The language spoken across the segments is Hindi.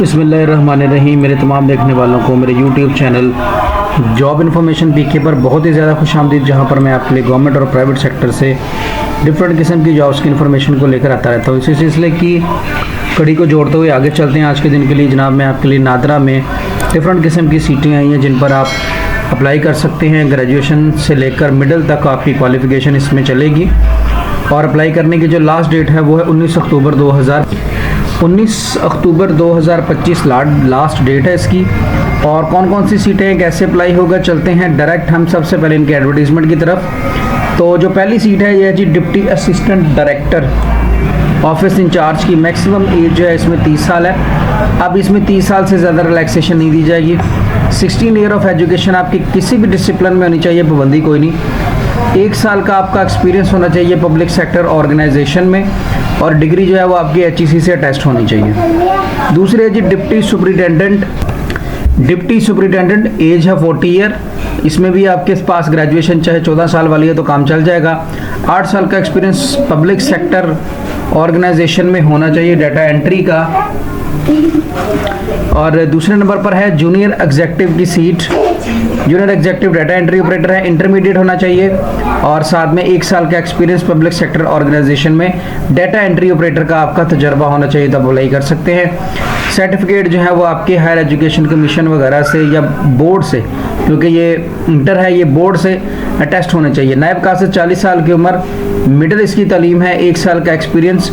बिस्मिल्लाहिर्रहमानिर्रहीम। मेरे तमाम देखने वालों को मेरे यूट्यूब चैनल जॉब इन्फॉर्मेशन पीके पर बहुत ही ज़्यादा खुशामदीद, जहां पर मैं आपके लिए गवर्नमेंट और प्राइवेट सेक्टर से डिफरेंट किस्म की जॉब्स की इन्फॉर्मेशन को लेकर आता रहता हूँ। इसी सिलसिले की कड़ी को जोड़ते हुए आगे चलते हैं। आज के दिन के लिए जनाब मैं आपके लिए नादरा में डिफरेंट किस्म की सीटें आई हैं जिन पर आप अप्लाई कर सकते हैं। ग्रेजुएशन से लेकर मिडिल तक आपकी क्वालिफ़िकेशन इसमें चलेगी और अप्लाई करने की जो लास्ट डेट है वो है 19 अक्टूबर 2025 लास्ट डेट है इसकी। और कौन कौन सी सीटें हैं, कैसे अप्लाई होगा, चलते हैं डायरेक्ट हम सबसे पहले इनके एडवर्टीज़मेंट की तरफ। तो जो पहली सीट है ये जी deputy assistant director office incharge की। मैक्सिमम एज जो है इसमें 30 साल है। अब इसमें 30 साल से ज़्यादा रिलैक्सेशन नहीं दी जाएगी। 16 ईयर ऑफ एजुकेशन आपकी किसी भी डिसिप्लिन में होनी चाहिए, पाबंदी कोई नहीं। 1 साल का आपका एक्सपीरियंस होना चाहिए पब्लिक सेक्टर ऑर्गेनाइजेशन में, और डिग्री जो है वो आपकी HEC से अटेस्ट होनी चाहिए। दूसरी है जी डिप्टी सुपरिटेंडेंट, एज है 40 ईयर। इसमें भी आपके पास ग्रेजुएशन चाहे 14 साल वाली है तो काम चल जाएगा। 8 साल का एक्सपीरियंस पब्लिक सेक्टर ऑर्गेनाइजेशन में होना चाहिए, डाटा एंट्री का। और दूसरे नंबर पर है जूनियर एग्जीक्यूटिव की seat. Junior executive data entry operator है, इंटरमीडिएट होना चाहिए और साथ में 1 साल का एक्सपीरियंस पब्लिक सेक्टर ऑर्गेनाइजेशन में डाटा एंट्री ऑपरेटर का आपका तजर्बा होना चाहिए, तब अप्लाई कर सकते हैं। सर्टिफिकेट जो है वो आपके हायर एजुकेशन कमीशन वगैरह से या बोर्ड से, क्योंकि ये इंटर है, ये बोर्ड से अटेस्ट होने चाहिए। नायब कासिद 40 साल की उम्र, मिडिल इसकी तालीम है, 1 साल का एक्सपीरियंस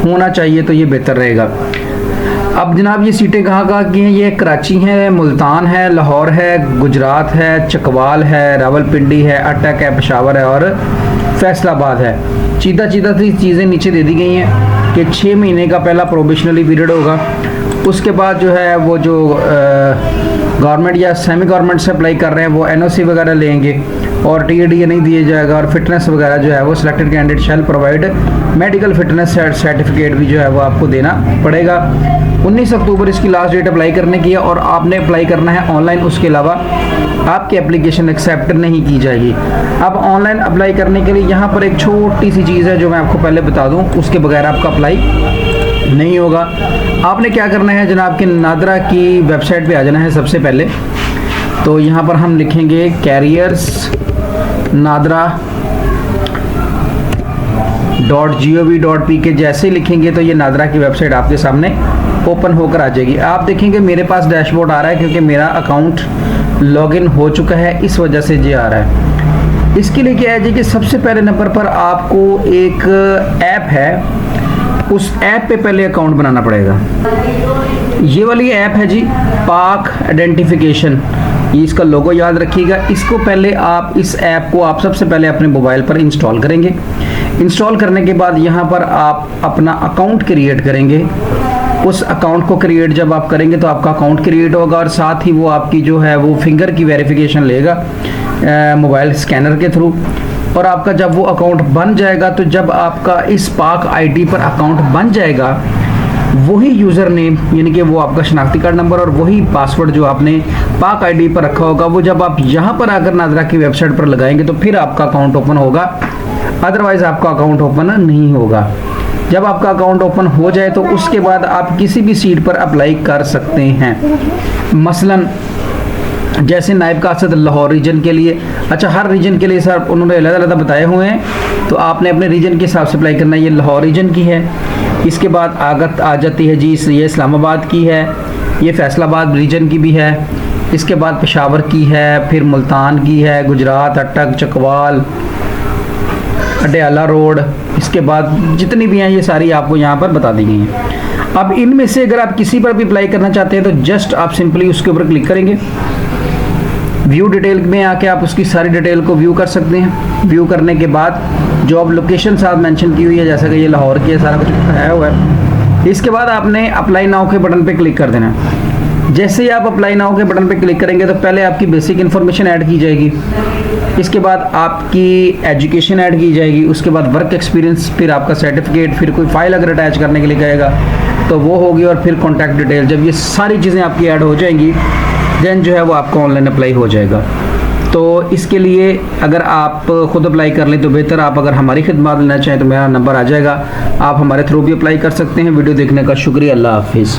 होना चाहिए तो ये बेहतर रहेगा। अब जनाब ये सीटें कहाँ की हैं, ये कराची है, मुल्तान है, लाहौर है, गुजरात है, चकवाल है, रावलपिंडी है, अटक है, पेशावर है और फैसलाबाद है। सीधा सी चीज़ें नीचे दे दी गई हैं कि 6 महीने का पहला प्रोबेशनरी पीरियड होगा। उसके बाद जो है वो जो गवर्नमेंट या सेमी गवर्नमेंट से अप्लाई कर रहे हैं वो NOC वगैरह लेंगे और TADA नहीं दिया जाएगा। और फिटनेस वगैरह जो है वो सिलेक्टेड कैंडिडेट शैल प्रोवाइड मेडिकल फिटनेस सर्टिफिकेट भी जो है वो आपको देना पड़ेगा। 19 अक्टूबर इसकी लास्ट डेट अप्लाई करने की है और आपने अप्लाई करना है ऑनलाइन। उसके अलावा आपकी एप्लीकेशन एक्सेप्ट नहीं की जाएगी। अब ऑनलाइन अप्लाई करने के लिए यहाँ पर एक छोटी सी चीज़ है जो मैं आपको पहले बता दूँ, उसके बगैर आपका अप्लाई नहीं होगा। आपने क्या करना है जनाब कि नादरा की वेबसाइट पे आ जाना है सबसे पहले। तो यहाँ पर हम लिखेंगे कैरियर्स nadra.gov.pk। जैसे ही लिखेंगे तो ये नादरा की वेबसाइट आपके सामने ओपन होकर आ जाएगी। आप देखेंगे मेरे पास डैशबोर्ड आ रहा है क्योंकि मेरा अकाउंट लॉगिन हो चुका है, इस वजह से ये आ रहा है। इसके लिए क्या है जी कि सबसे पहले नंबर पर आपको एक ऐप है, उस ऐप पे पहले अकाउंट बनाना पड़ेगा। ये वाली ऐप है जी पाक आइडेंटिफिकेशन, ये इसका लोगो याद रखिएगा। इसको पहले आप इस ऐप को आप सबसे पहले अपने मोबाइल पर इंस्टॉल करेंगे। इंस्टॉल करने के बाद यहाँ पर आप अपना अकाउंट क्रिएट करेंगे। उस अकाउंट को क्रिएट जब आप करेंगे तो आपका अकाउंट क्रिएट होगा और साथ ही वो आपकी जो है वो फिंगर की वेरिफिकेशन लेगा मोबाइल स्कैनर के थ्रू। और आपका जब वो अकाउंट बन जाएगा तो जब आपका इस पाक ID पर अकाउंट बन जाएगा, वही यूज़र नेम यानी कि वो आपका शनाख्ती कार्ड नंबर और वही पासवर्ड जो आपने पाक ID पर रखा होगा, वो जब आप यहाँ पर आकर नादरा की वेबसाइट पर लगाएंगे तो फिर आपका अकाउंट ओपन होगा, अदरवाइज़ आपका अकाउंट ओपन नहीं होगा। जब आपका अकाउंट ओपन हो जाए तो उसके बाद आप किसी भी सीट पर अप्लाई कर सकते हैं। मसलन जैसे नायब कासिद लाहौर रीजन के लिए, अच्छा हर रीजन के लिए सर उन्होंने अलग-अलग बताए हुए हैं, तो आपने अपने रीजन के हिसाब से अप्लाई करना है। ये लाहौर रीजन की है। इसके बाद आगत आ जाती है जी ये इस्लामाबाद की है, ये फैसलाबाद रीजन की भी है। इसके बाद पेशावर की है, फिर मुल्तान की है, गुजरात, अटक, चकवाल, अडयाला रोड। इसके बाद जितनी भी हैं ये सारी आपको यहाँ पर बता दी गई हैं। अब इनमें से अगर आप किसी पर भी अप्लाई करना चाहते हैं तो जस्ट आप सिंपली उसके ऊपर क्लिक करेंगे। व्यू डिटेल में आके आप उसकी सारी डिटेल को व्यू कर सकते हैं। व्यू करने के बाद जॉब लोकेशन साथ मेंशन की हुई है, जैसा कि ये लाहौर की है, सारा कुछ आया हुआ है। इसके बाद आपने अप्लाई नाउ के बटन पे क्लिक कर देना है। जैसे ही आप अप्लाई नाउ के बटन पे क्लिक करेंगे तो पहले आपकी बेसिक इन्फॉर्मेशन ऐड की जाएगी, इसके बाद आपकी एजुकेशन ऐड की जाएगी, उसके बाद वर्क एक्सपीरियंस, फिर आपका सर्टिफिकेट, फिर कोई फाइल अगर अटैच करने के लिए कहेगा तो वो होगी, और फिर कॉन्टैक्ट डिटेल। जब ये सारी चीज़ें आपकी ऐड हो जाएंगी देन जो है वो आपका ऑनलाइन अप्लाई हो जाएगा। तो इसके लिए अगर आप ख़ुद अप्लाई कर लें तो बेहतर। आप अगर हमारी खिदमत लेना चाहें तो मेरा नंबर आ जाएगा, आप हमारे थ्रू भी अप्लाई कर सकते हैं। वीडियो देखने का शुक्रिया। अल्लाह हाफिज़।